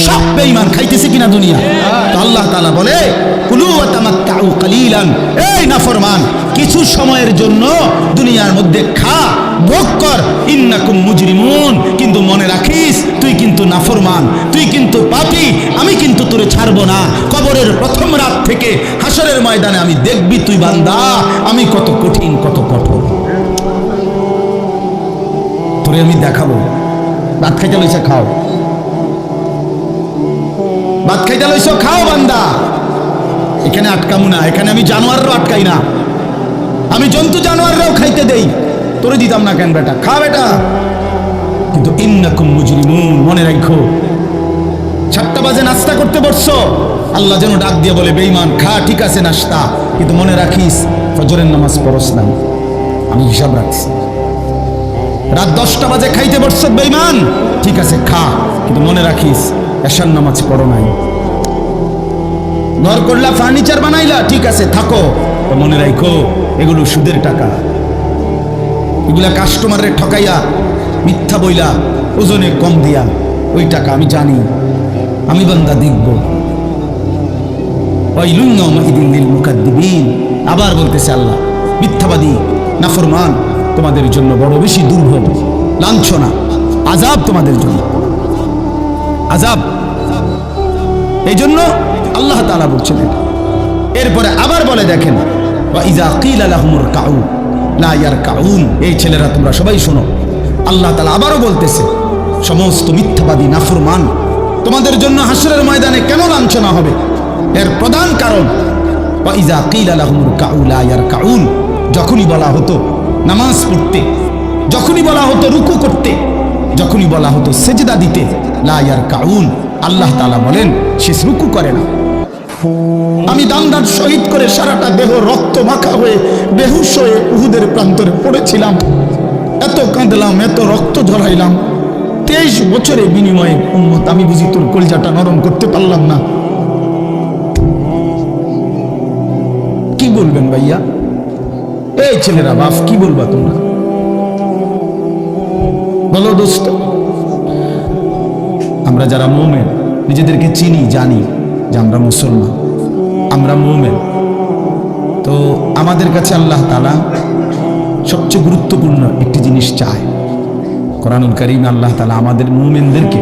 সব বেঈমান খাইতেছে কিনা দুনিয়া। তো আল্লাহ তাআলা বলে কুলু ওয়া তামাত্তাউ কালিলান, এই নাফরমান কিছু সময়ের জন্য দুনিয়ার মধ্যে খা, ভোগ কর, ইন্নাকুম মুজরিমুন, কিন্তু মনে রাখিস তুই কিন্তু নাফরমান, তুই কিন্তু পাপী, আমি কিন্তু তোরে ছাড়বো না। কবরের প্রথম রাত থেকে হাসরের ময়দানে আমি দেখবি তুই বান্দা আমি কত কঠিন কত কঠোর, তোরে আমি দেখাবো। ভাত খাইতে লইছে খাও, ভাত খাইতে লইছ খাও বান্দা, এখানে আটকামু না, এখানে আমি জানোয়াররাও আটকাই না, আমি জন্তু জানোয়াররাও খাইতে দেই, তোরে দিতাম না কেন বেটা, খা বেটা। কিন্তু ইন্নাকুম মুজরিমুন, মনে রাখো 7টা বাজে নাস্তা করতে বসছো, আল্লাহ যেন ডাক দিয়ে বলে বেঈমান খা, ঠিক আছে নাস্তা, কিন্তু মনে রাখিস ফজরের নামাজ পড়স না, আমি হিসাব রাখছি। রাত 10টা বাজে খাইতে বসছো বেঈমান, ঠিক আছে খা, কিন্তু মনে রাখিস এশার নামাজ পড়ো নাই। ঘর করলা, ফার্নিচার বানাইলা, ঠিক আছে থাকো, তো মনে রাখো এগুলো সুদের টাকা, এগুলা কাস্টমারের ঠকাইয়া মিথ্যা বইলা ওজনে কম দিয়া ওই টাকা আমি জানি, আমি বান্দা দেখব। ওয়াইলুন ইয়াওমাইযিন লিল মুকাদ্দিবিন, আবার বলতেছে আল্লাহ মিথ্যাবাদী নাফরমান তোমাদের জন্য বড় বেশি দুর্ভোগ, লাঞ্ছনা, আযাব তোমাদের জন্য, আযাব। এই জন্য আল্লাহ তাআলা বলছেন এটা। এরপরে আবার বলে দেখেন ওয়া ইযা কিলা লাহুমুর কাউ লা ইয়ারকাউন, এই ছেলেরা তোমরা সবাই শোনো, আল্লাহ তাআলা আবারও বলতেছে সমস্ত মিথ্যাবাদী নাফরমান তোমাদের জন্য হাসরের ময়দানে কেন লাঞ্ছনা হবে, এর প্রধান কারণ ওয়া ইযা কিলা লাহুমুর কাউ লা ইয়ারকাউন, যখনই বলা হতো নামাজ পড়তে, যখনই বলা হতো রুকু করতে, যখনই বলা হতো সেজদা দিতে, লা ইয়ারকাউন, আল্লাহ তাআলা বলেন সে রুকু করে না। আমি দান্দার শহীদ করে সারাটা দেহ রক্ত মাখা হয়ে বেহুশ হয়ে উহুদের প্রান্তরে পড়েছিলাম, এত কাঁদলাম, এত রক্ত ঝরাইলাম, 23 বছরের বিনিময়ে উম্মত আমি বুঝি তোর কলজাটা নরম করতে পারলাম না। কি বলবেন ভাইয়া, এই ছেলেরা বাপ কি বলবা তোমরা, বলো দোস্ত। আমরা যারা মুমিন নিজেদেরকে চিনি, জানি যে আমরা মুসলমান, আমরা মুমিন, তো আমাদের কাছে আল্লাহ তাআলা সবচেয়ে গুরুত্বপূর্ণ একটি জিনিস চায়। কোরআনুল কারীমে আল্লাহ তাআলা আমাদের মুমিনদেরকে,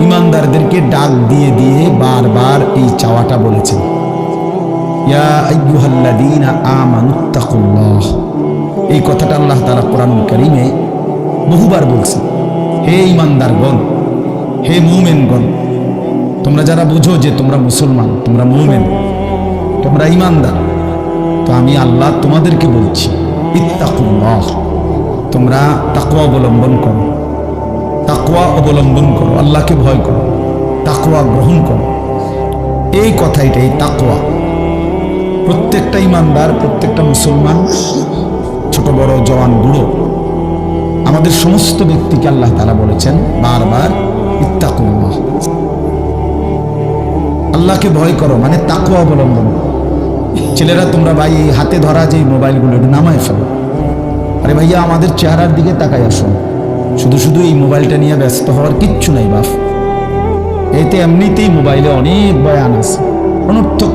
ইমানদারদেরকে ডাক দিয়ে দিয়ে বারবার এই চাওয়াটা বলেছেন, ইয়া আইয়ুহাল্লাযীনা আমানুত্তাকুল্লাহ, এই কথাটা আল্লাহ তাআলা কোরআনুল কারীমে বহুবার বলছেন। হে ইমানদারগণ, হে মুমিনগণ, তোমরা যারা বুঝো যে তোমরা মুসলমান, তোমরা মুমিন, তোমরা ইমানদার, তো আমি আল্লাহ তোমাদেরকে বলছি ইত্তাকুল্লাহ, তোমরা তাকওয়া অবলম্বন করো, তাকওয়া অবলম্বন করো, আল্লাহকে ভয় করো, তাকওয়া গ্রহণ করো। এই কথাইটা, এই তাকওয়া প্রত্যেকটা ইমানদার, প্রত্যেকটা মুসলমান, ছোট বড় জওয়ান বুড়ো, আমাদের সমস্ত ব্যক্তিকে আল্লাহ তাআলা বলেছেন বারবার ইত্তাকুল্লাহ, আল্লাহকে ভয় করো, মানে তাকওয়া অবলম্বন। ছেলেরা তোমরা ভাই এই হাতে ধরা যে মোবাইলগুলো এটা নামায় ফেলো। আরে ভাইয়া আমাদের চেহারার দিকে তাকাই আসুন, শুধু শুধু এই মোবাইলটা নিয়ে ব্যস্ত হওয়ার কিচ্ছু নাই বাপ। এতে এমনিতেই মোবাইলে অনেক বয়ান আছে অনর্থক,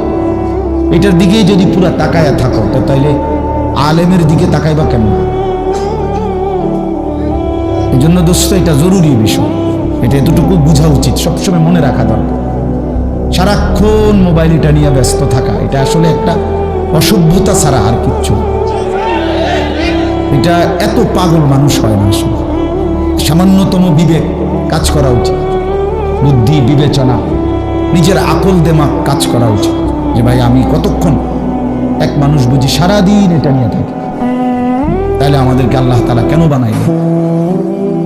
এটার দিকেই যদি পুরা তাকায়া থাকো তো তাইলে আলেমের দিকে তাকাইবা কেন? এই জন্য দোস্ত এটা জরুরি বিষয়, এটা এতটুকু বোঝা উচিত, সবসময় মনে রাখা দরকার। সারাক্ষণ মোবাইল এটা নিয়ে ব্যস্ত থাকা, এটা আসলে একটা অসভ্যতা ছাড়া আর কিচ্ছু। এটা এত পাগল মানুষ হয় না, আসলে সামান্যতম বিবেক কাজ করা উচিত, বুদ্ধি বিবেচনা, নিজের আকল দেমাগ কাজ করা উচিত যে ভাই আমি কতক্ষণ, এক মানুষ বুঝি সারাদিন এটা নিয়ে থাকে, তাহলে আমাদেরকে আল্লাহ তাআলা কেন বানাইলেন?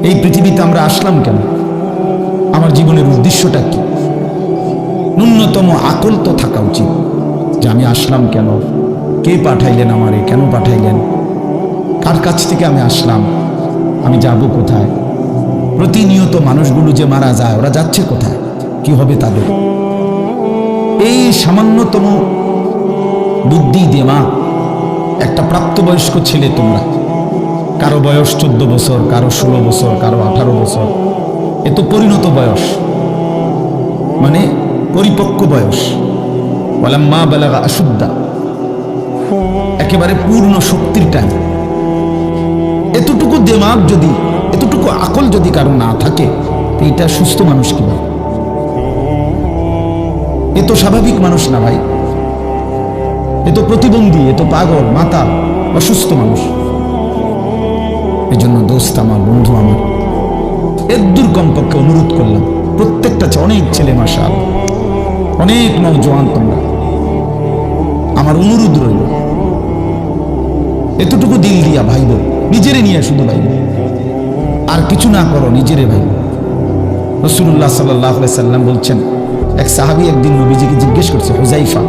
এই পৃথিবীতে আমরা আসলাম কেন? আমার জীবনের উদ্দেশ্যটা কি? ন্যূনতম আকল তো থাকা উচিত যে আমি আসলাম কেন, কে পাঠাইলেন আমারে, কেন পাঠাইলেন, কার কাছ থেকে আমি আসলাম, আমি যাব কোথায়? প্রতিনিয়ত মানুষগুলো যে মারা যায়, ওরা যাচ্ছে কোথায়, কি হবে তাদের? এই সামান্যতম বুদ্ধি দিমাগ একটা প্রাপ্তবয়স্ক ছেলে, তোমরা কারো বয়স 14 বছর, কারো 16 বছর, কারো 18 বছর, এ তো পরিণত বয়স। পরিপক্ক বয়স, ওয়ালাম্মা বালাগা আশুদ্দা, একেবারে পূর্ণ শক্তির টাইম। এতটুকু দিমাগ যদি, এতটুকু আকল যদি কারো না থাকে, এটা সুস্থ মানুষ কিভাবে? এ তো স্বাভাবিক মানুষ না ভাই, এ তো প্রতিবন্ধী, এ তো পাগল, মাতাল, অসুস্থ মানুষ। এই জন্য দোস্ত আমার, বন্ধু আমার, এদূর কমপক্ষে অনুরোধ করলাম, প্রত্যেকটা অনেক ছেলে মাশাআল্লাহ, অনেক নওজোয়ান, তোমরা আমার অনুরোধ রইল, এতটুকু দিল দিয়া ভাইব, নিজেরে নিয়ে শুধু ভাইব, আর কিছু না করো, নিজেরে ভাইব। রাসূলুল্লাহ সাল্লাল্লাহু আলাইহি সাল্লাম বলছেন, এক সাহাবী একদিন নবীজিকে জিজ্ঞেস করছে, হুযাইফা,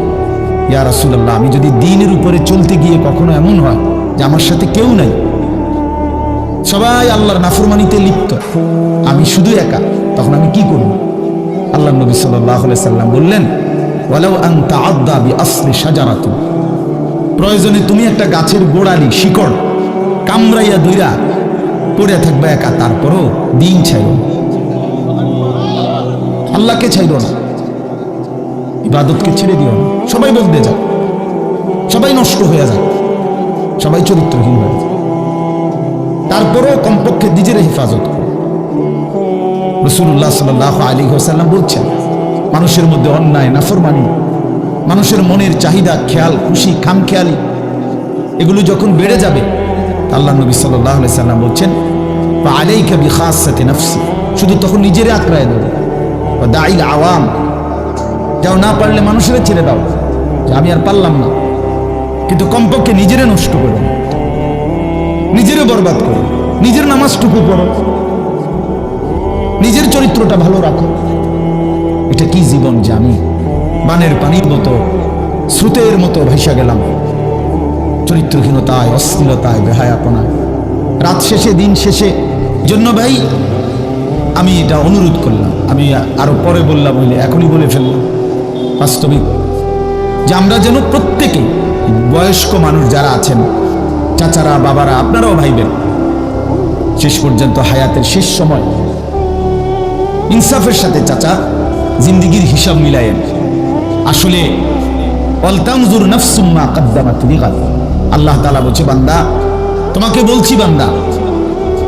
ইয়া রাসূলুল্লাহ, আমি যদি দ্বীনের উপরে চলতে গিয়ে কখনো এমন হয় যে আমার সাথে কেউ নাই, সবাই আল্লাহর নাফরমানিতে লিপ্ত, আমি শুধু একা, তখন আমি কি করব? আল্লাহর নবী সাল্লাল্লাহু আলাইহি সাল্লাম বললেন, ওয়ালাউ আন তাআদ্দা বিআসলি শাজারাতিন, প্রয়োজনে তুমি একটা গাছের গোড়ালি, শিকড় কামড়াইয়া ধইরা পড়ে থাকবে একা, তারপরও দিন ছাইরো না, আল্লাহকে ছাইরো না, ইবাদতকে ছেড়ে দিও না। সবাই বদলে যাক, সবাই নষ্ট হয়ে যাক, সবাই চরিত্রহীন হয়ে যাক, তারপরেও কমপক্ষে নিজের হেফাজত করো। রাসূলুল্লাহ সাল্লাল্লাহু আলাইহি ওয়াসাল্লাম বলছেন, মানুষের মধ্যে অন্যায়, নাফরমানি, মানুষের মনের চাহিদা, খেয়াল খুশি, খামখেয়ালি, এগুলো যখন বেড়ে যাবে, আল্লাহ নবী সাল্লাল্লাহু আলাইহি সাল্লাম বলছেন, ফাআলাইকা বিখাসাতি নাফসি, শুধু তখন নিজেরে আঁকড়ায় ধরো, ওয়া দাইল আওয়াম, যাও না পারলে মানুষের ছেড়ে দাও যে আমি আর পারলাম না, কিন্তু কমপক্ষে নিজেরে নষ্ট করো, নিজেরে বরবাদ করো, নিজের নামাজটুকু পড়ো, নিজের চরিত্রটা ভালো রাখো। এটা কি জীবন যে আমি বানের পানির মতো, স্রোতের মতো ভাইসা গেলাম, চরিত্রহীনতায়, অশ্লীলতায়, বেহায়াপনায়, রাত শেষে, দিন শেষে। জন্য ভাই আমি এটা অনুরোধ করলাম, আমি আরো পরে বললাম বলে এখনই বলে ফেললাম, বাস্তবিক যে আমরা যেন প্রত্যেকে, বয়স্ক মানুষ যারা আছেন, চাচারা, বাবারা, আপনারাও ভাইবেন, শেষ পর্যন্ত হায়াতের শেষ সময় ইনসাফের সাথে চাচা জিন্দিগির হিসাব মিলায়েন। আসলে ওয়ালতানজুর নাফসুম মা কদ্দামাত লিগাদ, আল্লাহ তাআলা বলছে, বান্দা তোমাকে বলছি, বান্দা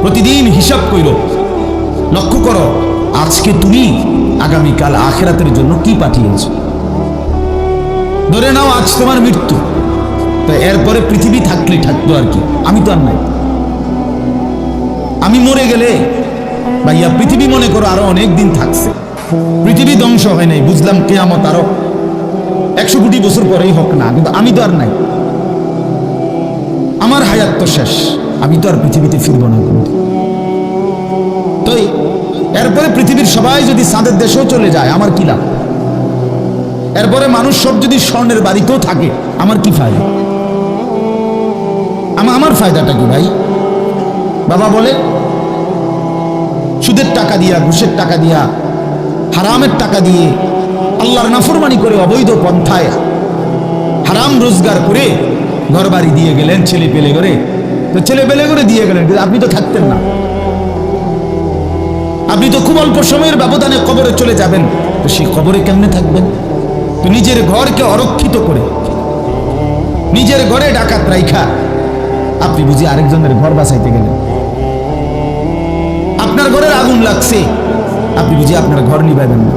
প্রতিদিন হিসাব কইরো, লক্ষ্য করো আজকে তুমি আগামীকাল আখিরাতের জন্য কি পাঠিয়েছো। ধরে নাও আজ তোমার মৃত্যু, তো এরপরে পৃথিবী থাকলে থাকতো আর কি, আমি তো আর নাই। আমি মরে গেলে ভাইয়া পৃথিবী মনে করো আরো অনেক দিন থাকছে, পৃথিবী ধ্বংস হয় নাই, বুঝলাম কিয়ামত আরো 100 কোটি বছর পরেই হোক না, কিন্তু আমি তো আর নাই, আমার হায়াত তো শেষ, আমি তো আর পৃথিবীতে ফিরবো না কোনদিন। তো এরপরে পৃথিবীর সবাই যদি চাঁদের দেশেও চলে যায়, আমার কি লাভ? এরপরে মানুষ সব যদি স্বর্ণের বাড়িতেও থাকে, আমার কি ফায়দা? আমার ফায়দাটা কি ভাই? বাবা বলে সুদের টাকা দিয়া, ঘুষের টাকা দিয়া, হারামের টাকা দিয়ে, আল্লাহর নাফরমানি করে, অবৈধ পন্থায় হারাম রোজগার করে ঘর বাড়ি দিয়ে গেলেন, ছেলে পেলে করে, তো ছেলে পেলে করে দিয়ে গেলেন, কিন্তু আপনি তো থাকতেন না, আপনি তো খুব অল্প সময়ের ব্যবধানে কবরে চলে যাবেন, তো সেই কবরে কেমনে থাকবেন? তো নিজের ঘরকে অরক্ষিত করে, নিজের ঘরে ডাকাত রাইখা আপনি বুঝি আরেকজনের ঘর বাঁচাইতে গেলেন। আপনার ঘরের আগুন লাগছে, আপনি বুঝি আপনার ঘর নিভাবেন না।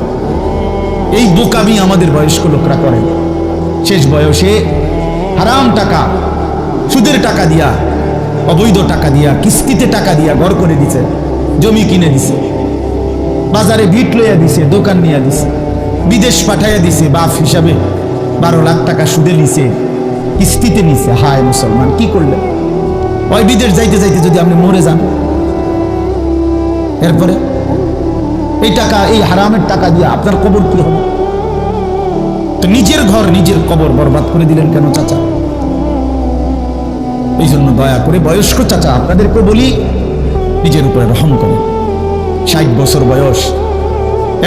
এই বোকামি আমাদের বয়স্ক লোকরা করেন, শেষ বয়সে হারাম টাকা, সুদের টাকা দিয়া, অবৈধ টাকা দিয়া, কিস্তিতে টাকা দিয়া ঘর করে দিছে, জমি কিনে দিছে, বাজারে ভিট লইয়া দিছে, দোকান নিয়ে দিছে, বিদেশ পাঠাইয়া দিছে, বাপ হিসাবে 12 লাখ টাকা সুদে নিছে, কিস্তিতে নিছে। হায় মুসলমান, কি করলেন? ওই বিদেশ যাইতে যাইতে যদি আপনি মরে যান, এরপরে এই টাকা, এই হারামের টাকা দিয়ে আপনার কবর কি হবে? তো নিজের ঘর, নিজের কবর বরবাদ করে দিলেন কেন চাচা? এই জন্য দয়া করে বয়স্ক চাচা আপনাদেরকে বলি, নিজের উপরে রহম করেন। 60 বছর বয়স,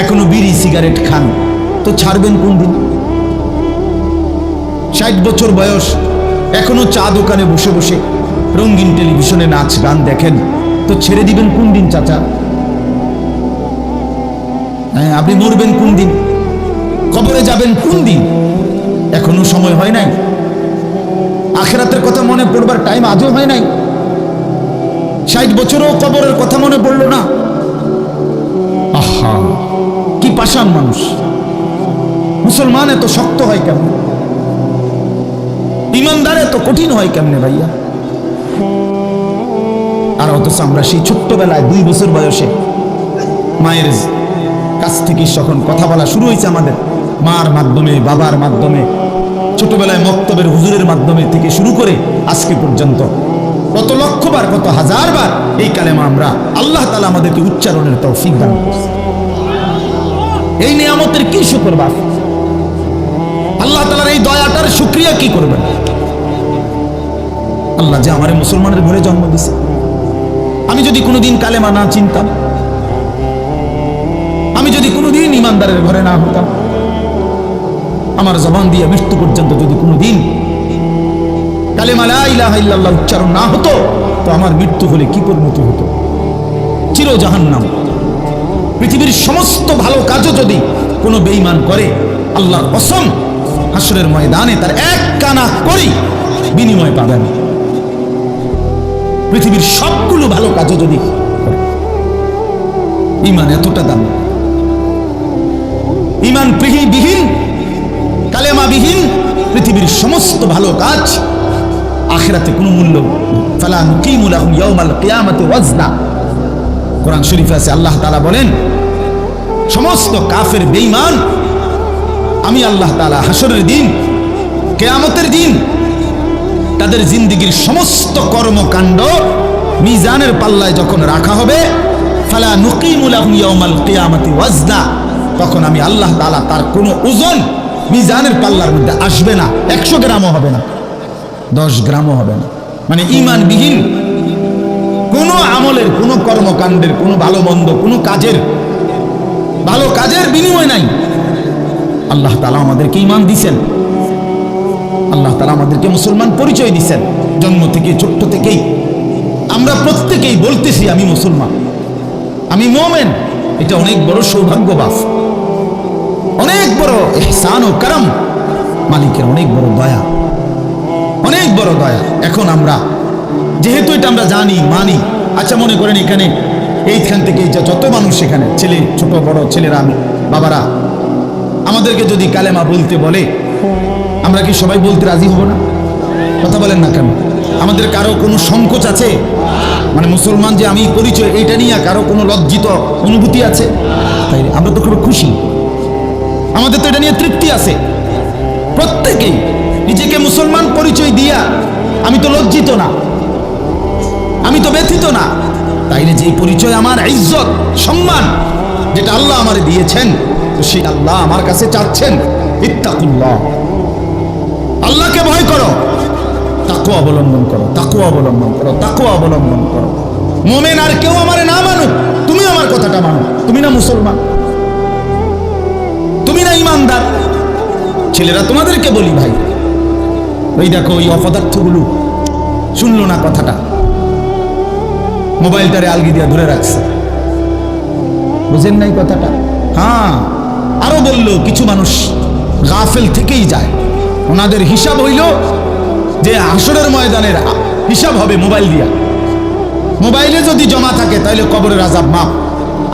এখনো বিড়ি সিগারেট খান, তো ছাড়বেন কোন দিন? 60 বছর বয়স, এখনো চা দোকানে বসে বসে রঙিন টেলিভিশনে নাচ গান দেখেন, তো ছেড়ে দিবেন কোন দিন চাচা? হ্যাঁ, আপনি মরবেন কোন দিন? কবরে যাবেন কোন দিন, এখনো সময় হয় নাই। আখিরাতের কথা মনে পড়বার টাইম আজও হয় নাই। 60 বছরও কবরের কথা মনে পড়লো না। আহা, কি পাষাণ মানুষ। মুসলমান এত শক্ত হয় কেমন, ইমানদার এত কঠিন হয় কেমনে ভাইয়া। আর অথচ আমরা সেই ছোট্টবেলায় 2 বছর বয়সে মায়ের কাছ থেকে যখন কথা বলা শুরু হয়েছে আমাদের, মার মাধ্যমে, বাবার মাধ্যমে, ছোটবেলায় মক্তবের হুজুরের মাধ্যমে থেকে শুরু করে আজকে পর্যন্ত কত লক্ষবার, কত হাজারবার এই কালেমা আমরা আল্লাহ তাআলা আমাদেরকে উচ্চারণের তৌফিক দান করেছে। এই নিয়ামতের কি শুকরবার, আল্লাহ তাআলার এই দয়াটার শুকরিয়া কি করবেন। আল্লাহ যে আমারে মুসলমানের ঘরে জন্ম দিয়েছে। আমি যদি কোনোদিন কালেমা না চিনতাম, আমি যদি কোনোদিন ইমানদারের ঘরে না হতাম, আমার জবান দিয়ে মৃত্যু পর্যন্ত যদি কোনোদিন কালেমা লা ইলাহা ইল্লাল্লাহ উচ্চারণ না হতো, তো আমার মৃত্যু হলে কি পরিণতি হতো? চির জাহান্নাম। পৃথিবীর সমস্ত ভালো কাজও যদি কোনো বেঈমান করে, আল্লাহর কসম হাসরের ময়দানে তার এক কানা করি বিনিময় পাবেন। পৃথিবীর সবগুলো ভালো কাজও যদি করে। ঈমান এতটা দাম। ঈমান বিহীন, কালেমা বিহীন পৃথিবীর সমস্ত ভালো কাজ আখিরাতে কোনো মূল্য। ফালা নুকিমু লাহুম ইয়াউমাল কিয়ামাতি ওয়াজনা। কোরআন শরীফে আছে, আল্লাহ তাআলা বলেন সমস্ত কাফের বেঈমান আমি আল্লাহ তাআলা হাসরের দিন, কিয়ামতের দিন তাদের জিন্দেগীর সমস্ত কর্মকাণ্ড মিজানের পাল্লায় যখন রাখা হবে, ফালা নুকিমু লাহুম ইয়াউমাল কিয়ামাতি ওয়াজনা, তখন আমি আল্লাহ তাআলা তার কোনো ওজন মিজানের পাল্লার মধ্যে আসবে না। 100 গ্রামও হবে না, 10 গ্রামও হবে না। মানে ঈমানবিহীন কোনো আমলের, কোনো কর্মকাণ্ডের, কোনো ভালো মন্দ, কোনো কাজের, ভালো কাজের বিনিময় নাই। আল্লাহ তাআলা আমাদেরকে ঈমান দিয়েছেন, আল্লাহ তাআলা আমাদেরকে মুসলমান পরিচয় দিয়েছেন। জন্ম থেকে, ছোট্ট থেকেই আমরা প্রত্যেকেই বলতেছি আমি মুসলমান, আমি মুমিন। এটা অনেক বড় সৌভাগ্যবাস, অনেক বড় ইহসান ও করম, মালিকের অনেক বড় দয়া, অনেক বড় দয়া। এখন আমরা যেহেতু এটা আমরা জানি, মানি, আচ্ছা মনে করেন এখানে এইখান থেকে যত মানুষ এখানে, ছেলে, ছোট বড় ছেলেরা, আমি বাবারা, আমাদেরকে যদি কালেমা বলতে বলে, আমরা কি সবাই বলতে রাজি হব না? কথা বলেন না কেন? আমাদের কারো কোনো সংকোচ আছে? মানে মুসলমান যে আমি পরিচয়, এইটা নিয়ে কারো কোনো লজ্জিত অনুভূতি আছে? তাই আমরা তো খুব খুশি, আমাদের তো এটা নিয়ে তৃপ্তি আছে। প্রত্যেকেই নিজেকে মুসলমান পরিচয় দিয়া আমি তো লজ্জিত না, আমি তো ব্যথিত না। তাইলে যে পরিচয় আমার ইজ্জত, সম্মান, যেটা আল্লাহ আমারে দিয়েছেন, তো সেই আল্লাহ আমার কাছে চাচ্ছেন ইত্তাকুল্লাহ, আল্লাহকে ভয় করো, তাকওয়া অবলম্বন করো, তাকওয়া অবলম্বন করো, তাকওয়া অবলম্বন করো। মুমিন আর কেউ আমারে না মানুক, তুমি আমার কথাটা মানো। তুমি না মুসলমান, তুমি না ইমানদার। ছেলেরা তোমাদেরকে বলি ভাই, ওই দেখো ওই অপদার্থগুলো শুনলো না কথাটা, মোবাইলটারে আলগি দিয়া ধরে রাখছে, বুঝেন নাই কথাটা? হ্যাঁ, আরো বললো কিছু মানুষ গাফেল থেকেই যায়, ওনাদের হিসাব হইল যে হাসরের ময়দানের হিসাব হবে মোবাইল দিয়া। মোবাইলে যদি জমা থাকে তাইলে কবরের আযাব মাফ,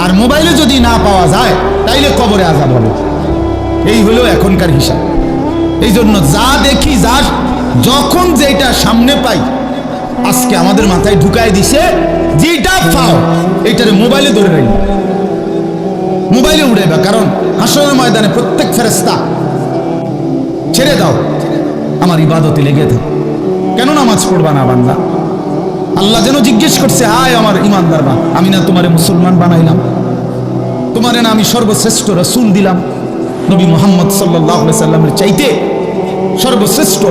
আর মোবাইলে যদি না পাওয়া যায় তাইলে কবরে আযাব হবে। এই হলো এখনকার হিসাব। এই জন্য যা দেখি, যা যখন যেটা সামনে পাই, আজকে আমাদের মাথায় ঢুকায় দিছে, যেটা পাও এইটারে মোবাইলে ধরে রাখবে, মোবাইলে উড়াইবা। কারণ হাসরের ময়দানে প্রত্যেক ফেরেশতা ছেড়ে দাও, আমার ইবাদতে লেগে থাক, কেন নামাজ পড়বা না বান্দা? আল্লাহ যেন জিজ্ঞেস করছে, হায় আমার ইমানদার বা, আমি না তোমারে মুসলমান বানাইলাম? তোমারে না আমি সর্বশ্রেষ্ঠ রাসূল দিলাম? নবী মুহাম্মদ সাল্লাল্লাহু আলাইহি সাল্লামের চাইতে সর্বশ্রেষ্ঠ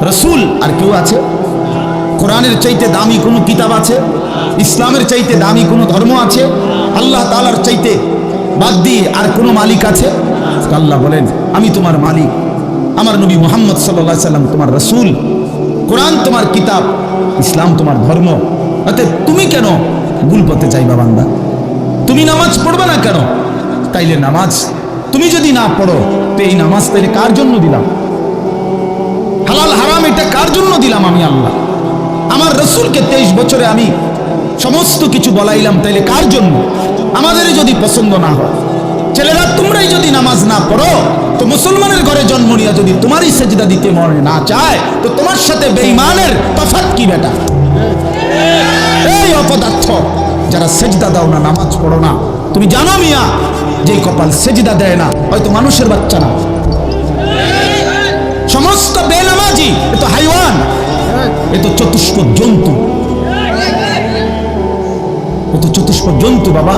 রাসূল আর কেউ আছে? কোরআনের চাইতে দামি কোনো কিতাব আছে? ইসলামের চাইতে দামি কোনো ধর্ম আছে? আল্লাহ তাআলার চাইতে বাদ দিয়ে আর কোনো মালিক আছে? আল্লাহ বলেন, আমি তোমার মালিক, আমার নবী মুহাম্মদ সাল্লাল্লাহু আলাইহি সাল্লাম তোমার রাসূল, কোরআন তোমার কিতাব, ইসলাম তোমার ধর্ম। অতএব তুমি কেন ভুল পথে যাইবা বান্দা? তুমি নামাজ পড়বে না কেন? তাইলে নামাজ তুমি যদি না পড়ো তো এই নামাজ তাহলে কার জন্য দিলাম? হালাল হারাম এটা কার জন্য দিলাম আমি আল্লাহ? আমার রসুলকে 23 বছরে আমি সমস্ত কিছু বলাইলাম, তাইলে কার জন্য? আমাদেরই যদি পছন্দ না হয়, ছেলেরা তোমরাই যদি নামাজ না পড়ো, তো মুসলমানের ঘরে জন্ম নিয়ে যদি তোমারই সেজদা দিতে মনে না চায়, তো তোমার সাথে বেঈমানের তফাৎ কি বেটা? এই অপদার্থ যারা সেজদা দাও না, নামাজ পড়ো না, তুমি জানো মিয়া যে কপাল সেজদা দেয় না হয়তো মানুষের বাচ্চা না, সমস্ত বেনামাজি এ তো হাইওয়ান, এ তো চতুষ্পদ জন্তু, ও তো চতুষ্পদ জন্তু বাবা।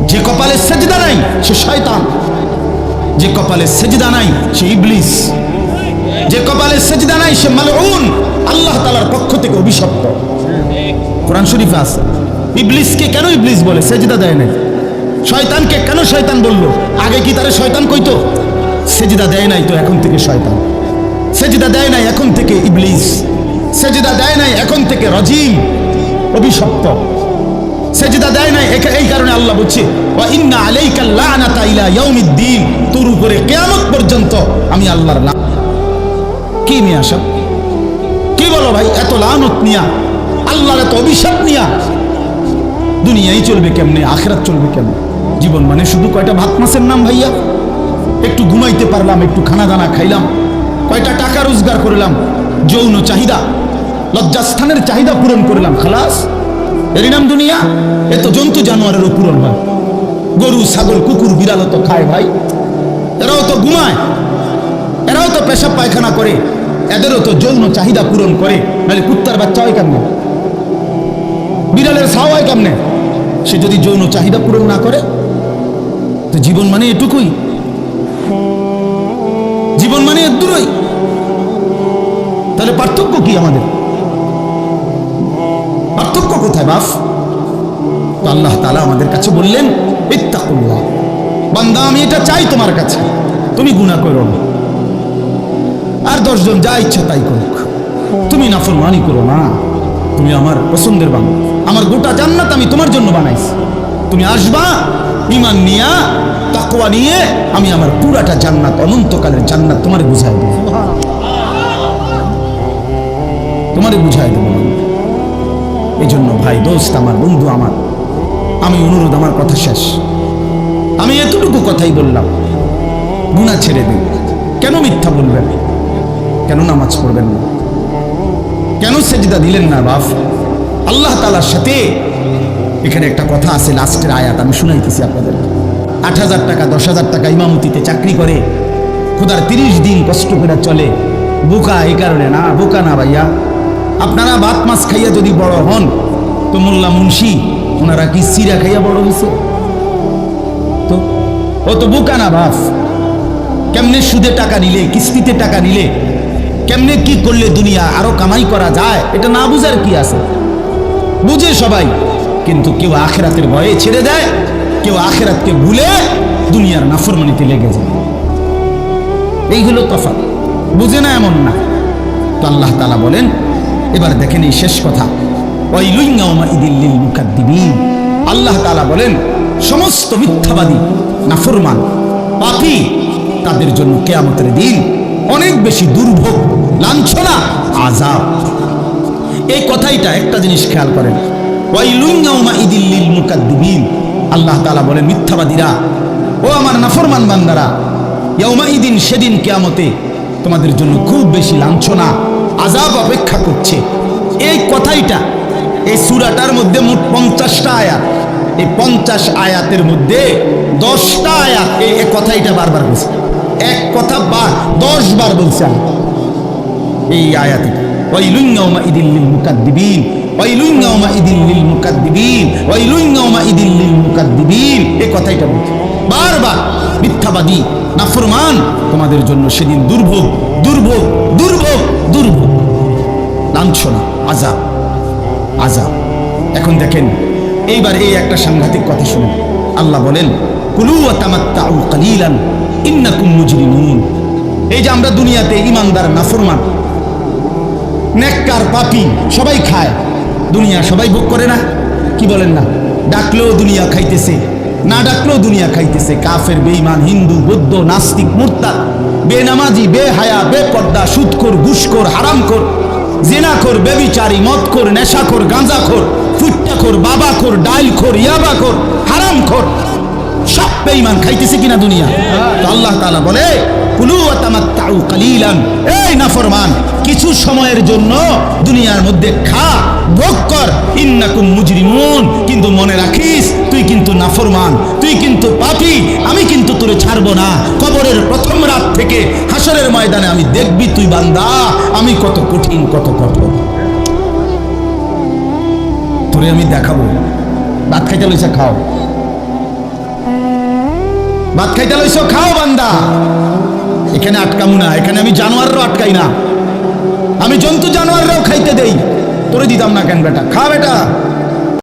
যে কপালে সেজদা নাই সে শয়তান, যে কপালে সেজদা নাই সে ইবলিস, যে কপালে সেজদা নাই সে মালউন, আল্লাহ তাআলার পক্ষ থেকে অভিশপ্ত। কোরআন শরীফে আছে। ইবলিসকে কেন ইবলিস বলে? সেজদা দেয় নাই। শয়তানকে কেন শয়তান বললো? আগে কি তারে শয়তান কইতো? সেজদা দেয় নাই তো এখন থেকে শয়তান, সেজদা দেয় নাই এখন থেকে ইবলিস, সেজদা দেয় নাই এখন থেকে রাজিম, অভিশপ্ত। সেজদা দেয় নাই এই কারণে আল্লাহ বলছে ওয়া ইন্না আলাইকাল লানাতা ইলা ইয়াউমিদ্দিন, তোর উপরে কিয়ামত পর্যন্ত আমি আল্লাহর লানত। কি মিয়া সব কি বলো ভাই? এত লানত নিয়া, আল্লাহর এত অভিশাপ নিয়া দুনিয়াই চলবে কেমনে? আখিরাত চলবে কেমনে? জীবন মানে শুধু কয়টা ভাত মাছের নাম ভাইয়া? একটু ঘুমাইতে পারলাম, একটু খানা দানা খাইলাম, কয়টা টাকা রোজগার করলাম, যৌন চাহিদা, লজ্জাস্থানের চাহিদা পূরণ করলাম, খালাস, এরই নাম দুনিয়া? এত জন্তু জানোয়ারেরও পূরণ হয়। গরু ছাগল কুকুর বিড়ালও তো খায় ভাই, এরাও তো ঘুমায়, এরাও তো পেশাব পায়খানা করে, এদেরও তো যৌন চাহিদা পূরণ করে, নাহলে কুত্তার বাচ্চা হয় কেমনে? বিড়ালের ছাও হয় কেমনে? সে যদি যৌন চাহিদা পূরণ না করে, তো জীবন মানে এটুকুই, জীবন মানে এর দূরই। তাহলে পার্থক্য কি আমাদের? পার্থক্য কোথায় বাপ? তো আল্লাহ তাআলা আমাদের কাছে বললেন ইত্তাকুল্লাহ, বান্দা আমি এটা চাই তোমার কাছে, তুমি গুনাহ করো না, আর 10 জন যা ইচ্ছা তাই করুক, তুমি নাফরমানি করো না, তুমি আমার পছন্দের বান্দা, আমার গোটা জান্নাত আমি তোমার জন্য বানাইছি, তুমি আসবা ঈমান নিয়া, তাকওয়া নিয়ে, আমি আমার পুরাটা জান্নাত, অনন্তকালের জান্নাত তোমারে বুঝাই দেব, তোমারে বুঝাই দেব। এই জন্য ভাই, দোস্ত আমার, বন্ধু আমার, আমি অনুরোধ, আমার কথা শেষ, আমি এতটুকু কথাই বললাম, গুনাহ ছেড়ে দিন। কেন মিথ্যা বলবেন? কেন নামাজ পড়বেন না? কেন সেজদা দিলেন না বাপ? আল্লাহ তাআলার সাথে এখানে একটা কথা আছে, লাস্টের আয়াত আমি শুনাইতেছি আপনাদের। 8,000 টাকা 10,000 টাকা ইমামতিতে চাকরি করে, খোদার 30 দিন কষ্ট করে চলে, বোকা এই কারণে না? বোকা না ভাইয়া, আপনারা ভাত মাছ খাইয়া যদি বড় হন, তো মোল্লা মুন্সি ওনারা কি সিরা খাইয়া বড় হয়েছে? তো ও তো বোকা না বাপ। কেমনে সুদে টাকা নিলে, কিস্তিতে টাকা নিলে, কেমনে কি করলে দুনিয়া আরো কামাই করা যায়, এটা না বুঝার কি আছে? বুঝে সবাই, কিন্তু কেউ আখিরাতের ভয়ে ছেড়ে দেয়, কেউ আখিরাতকে ভুলে দুনিয়ার নাফরমানিতে লেগে যায়। এই হলো তফাৎ, বুঝে না এমন না। তো আল্লাহ তাআলা বলেন, এবার দেখেন এই শেষ কথা, ওয়াইলুন ইয়াউমাইযিল লিল মুকাদ্দিবিন। আল্লাহ তাআলা বলেন, সমস্ত মিথ্যাবাদী, নাফরমান, পাপী, তাদের জন্য কিয়ামতের দিন অনেক বেশি দুর্ভোগ, লাঞ্ছনা, আযাব। এই কথাইটা একটা জিনিস খেয়াল করেন, ওয়াইলুন ইয়াউমাইযিল লিল মুকাদ্দিবিন। আল্লাহ তাআলা বলেন, মিথ্যাবাদীরা, ও আমার নাফরমান বান্দারা, ইয়াউমাইযিন, সেদিন কিয়ামতে তোমাদের জন্য খুব বেশি লাঞ্ছনা, আযাব অপেক্ষা করছে। এই কথাইটা এই সূরাটার মধ্যে মোট 50টা আয়াত, এই 50 আয়াতের মধ্যে 10টা আয়াত এই কথাইটা বারবার বলছে, এক কথা 10 বার বলছে এই আয়াতে। ওয়াইলুন ইয়াউমাইযিল লিল মুকাদ্দিবিন, ওয়াইলুন ইয়াউমাইযিল লিল মুকাদ্দিবিন, ওয়াইলুন ইয়াউমাইযিল লিল মুকাদ্দিবিন, এই কথাইটা বলছে বারবার। মিথ্যাবাদী, নাফরমান, তোমাদের জন্য সেদিন দুর্ভোগ, দুর্ভোগ, দুর্ভোগ, দুর্ভোগ, লাঞ্ছনা, আযাব, আযাব। এখন দেখেন, এইবার এই একটা সাংঘাতিক কথা শুনেন। আল্লাহ বলেন, কুলু ওয়া তামাত্তাউ কালিলান ইন্নাকুম মুজরিমুন। এই যে আমরা দুনিয়াতে ইমানদার, নাফরমান, নেককার, পাপী সবাই খায়, দুনিয়া সবাই ভোগ করে না? কি বলেন না? ডাকলেও দুনিয়া খাইতেছে, না ডাকলেও দুনিয়া খাইতেছে। কাফের, বেঈমান, হিন্দু, বৌদ্ধ, নাস্তিক, মুরতাদ, বেনামাজি, বেহায়া, বেপর্দা, সুদখোর, ঘুষখোর, হারামখোর, জিনাখোর, বেবিচারী, মদখোর, নেশাখোর, গাঁজাখোর, ফুট্টাখোর, বাবাখোর, ডাইলখোর, ইয়াবাখোর, হারামখোর, সব বেঈমান খাইতেছে কিনা দুনিয়া। তো আল্লাহ তাআলা বলে কুলু ওয়া তামাত্তাউ কালিলান, এই নাফরমান কিছু সময়ের জন্য দুনিয়ার মধ্যে খা, ভোগ কর, ইন্নাকুম মুজরিমুন, কিন্তু মনে রাখিস তুই কিন্তু নাফরমান, তুই কিন্তু পাপী, আমি কিন্তু তোরে ছাড়বো না। কবরের প্রথম রাত থেকে হাসরের ময়দানে আমি দেখবি তুই বান্দা আমি কত কঠিন, কত কঠোর, তোরে আমি দেখাবো। ভাত খাইতে লইছে খাও, ভাত খাইতে লইছো খাও বান্দা, এখানে আটকামু না, এখানে আমি জানোয়াররাও আটকাই না, আমি জন্তু জানোয়াররাও খাইতে দেই, তোরে দিতাম না কেন বেটা, খা বেটা।